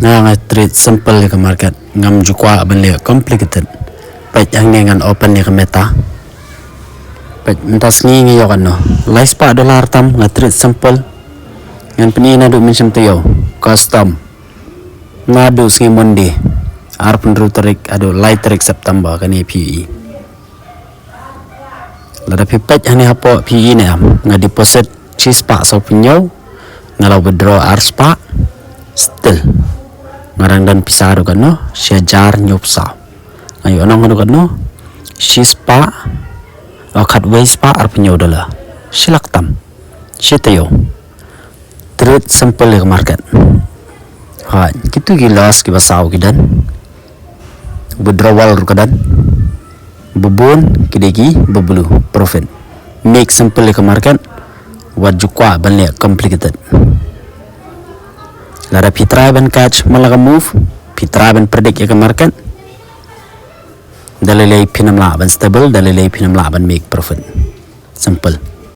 Nga trade simple ke market ngam jukwa ban le complicated. Pet yang dengan open ni ke meta. Pet mentas ni ngi yo kan no. Lais pa dollar tam nga trade simple. Ngan peni na do macam tu yo. Custom. Na do singi Monday. Arpun tarik ado light tarik September kan ni PE. Lada pipet yang ni hapo PE ni nga deposit cheese pa so punyo. Ngalau withdraw ars pa still. Ngarang dan pisah do kan no. Syajar nyopsa. Ayo anong kan no. Cheese pa. Kat waste pa arpunyo dala. Silak tam. Sitayo. Trade simple ke market. Ha, gitu gilas ki basaw kidan. Withdrawal rukadan. Bubun kidegi bubulu profit. Make simple ke market. Wajukwa banle complicated. Lara pitra ban catch malaga move. Pitra ban predict ke market. Dalilay pinamla ban stable, dalilay pinamla ban make profit. Simple.